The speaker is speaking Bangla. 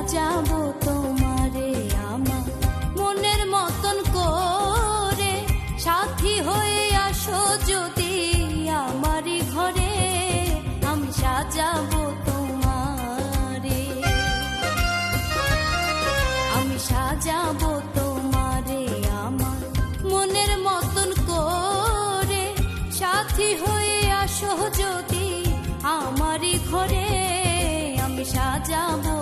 সাজাবো তোমারে আমার মনের মতন করে, সাথী হয়ে আসো যদি আমারই ঘরে, আমি সাজাবো তোমারে, আমি সাজাবো তোমারে আমার মনের মতন করে, সাথী হয়ে আসো যদি আমারই ঘরে, আমি সাজাবো।